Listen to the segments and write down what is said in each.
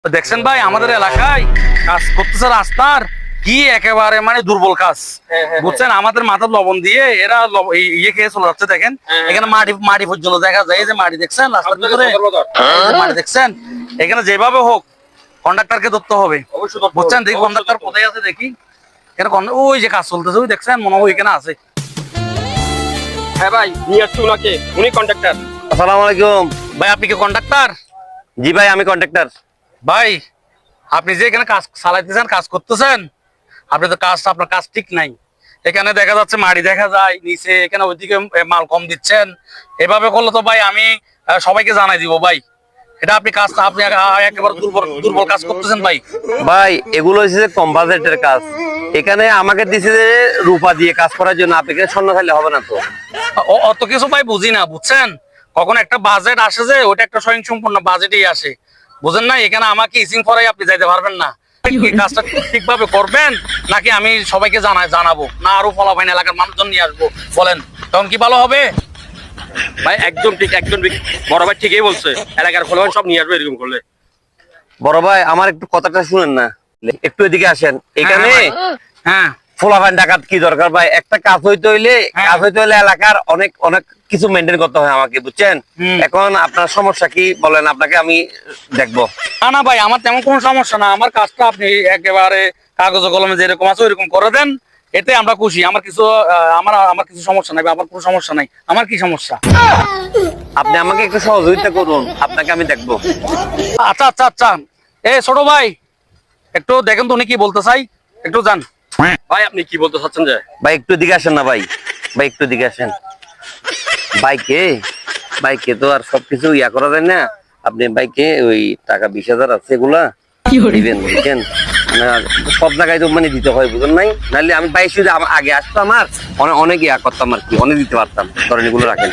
দেখছেন ভাই আমাদের এলাকায় কাজ করতেছে রাস্তার কি একেবারে মানে দুর্বল কাজ বুঝছেন। আমাদের মাথার লবণ দিয়ে এরা ইয়ে খেয়ে চলে যাচ্ছে। দেখেন এখানে মাটি মাটি পর্যন্ত দেখা যায়। এই যে মাটি দেখছেন রাস্তার ভিতরে মাটি দেখছেন। এখানে যেভাবে হোক কন্ডাক্টরকে ধরতে হবে বুঝছেন। দেখি কন্ডাক্টর কোথায় আছে দেখি। এখানে ওই যে কাজ চলতেছে ওই দেখছেন মনে হয় এখানে আছে। হ্যাঁ ভাই নিয়ে আসছি উনাকে, উনি কন্ডাক্টর। আসসালামু আলাইকুম। ভাই আপনি কি কন্ডাক্টর? জি ভাই আমি কন্ট্রাক্টর। ভাই আপনি যে এখানে কাজ চালাইতেছেন কাজ করতেছেন আপনি তো আপনার কাজ ঠিক নাই। এখানে দেখা যাচ্ছে মাটি দেখা যায় নিচে, এখানে ওইদিকে মাল কম দিচ্ছেন। এভাবে করলে তো ভাই আমি সবাইকে জানাই দিব ভাই। এটা আপনি কাজটা আপনি একেবারে দুর্বল কাজ করতেছেন ভাই। ভাই এগুলো হচ্ছে কম বাজেটের কাজ। এখানে আমাকে দিছে যে রূপা দিয়ে কাজ করার জন্য, আপনাকে স্বর্ণ খাইলে হবে না তো। অত কিছু ভাই বুঝি না বুঝছেন। কখন একটা বাজেট আসে যে ওটা একটা স্বয়ংসম্পূর্ণ বাজেটই আসে বুঝেন না। এখানে আমাকে ইসিং ফরাই আপনি যাইতে পারবেন না। কাজটা ঠিকভাবে করবেন নাকি আমি সবাইকে জানাবো না আরো ফলাফাইন এলাকার মানুষজন নিয়ে আসবো বলেন তখন কি ভালো হবে? ভাই একদম ঠিক, একদম ঠিক। বড় ভাই ঠিকই বলছে, এলাকার ফলোয়ার সব নিয়ে আসবে এরকম করলে। বড় ভাই আমার একটু কথাটা শুনেন না, একটু এদিকে আসেন। এখানে হ্যাঁ ফোলাফান ডাকাত কি দরকার ভাই? একটা কাজ হইতে হইলে এলাকার অনেক অনেক কিছু মেনটেন করতে হয় আমাকে বুঝছেন। এখন আপনার সমস্যা কি বলেন, আপনাকে আমি দেখবো। না না ভাই আমার তেমন কোনো সমস্যা না। আমার কাজটা আপনি একেবারে কাগজ কলমে যেরকম আছে ওইরকম করে দেন, এতে আমরা খুশি। আমার কিছু আমার কিছু সমস্যা নাই, আমার কোনো সমস্যা নাই। আমার কি সমস্যা? আপনি আমাকে একটু সহযোগিতা করুন, আপনাকে আমি দেখবো। আচ্ছা আচ্ছা আচ্ছা এ ছোট ভাই একটু দেখেন তো উনি কি বলতে চাই, একটু যান। ভাই আপনি কি বলতে চাচ্ছেন? যে ভাই একটু দিকে আসেন না ভাই, ভাই একটু দিকে আসেন। বাইকে বাইকে তো আর সবকিছু ইয়া করা যায় না। আপনি বাইকে ওই টাকা 20,000 আছে এগুলা দিবেন বুঝছেন। সব জায়গায় তো মানে দিতে হয় বুঝেন নাই। নাহলে আমি বাইক শুধু আগে আসতো আমার অনেক ইয়া করতাম আর কি, অনেক দিতে পারতাম। ধরেন এগুলো রাখেন।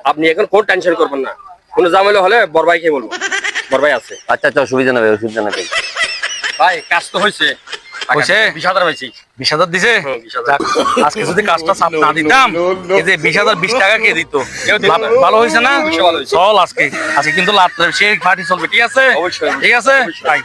আপনি এখন কোন টেনশন করবেন না, কোনো ঝামেলা হলে বড় ভাইকে বলবো, বড় ভাই আছে। আচ্ছা আচ্ছা অসুবিধা নেই, অসুবিধা নেই। ভাই কাজ তো হয়েছে, হয়েছে? 20,000 হয়েছে। 20,000 দিছে? হ্যাঁ, যাক, আজকে যদি কাজটা চাপ না দিতাম এই যে 20,000 20 টাকা কে দিত? ভালো হয়েছে না? চল আজকে আজকে কিন্তু সেই পার্টি চলবে। ঠিক আছে অবশ্যই। ঠিক আছে তাই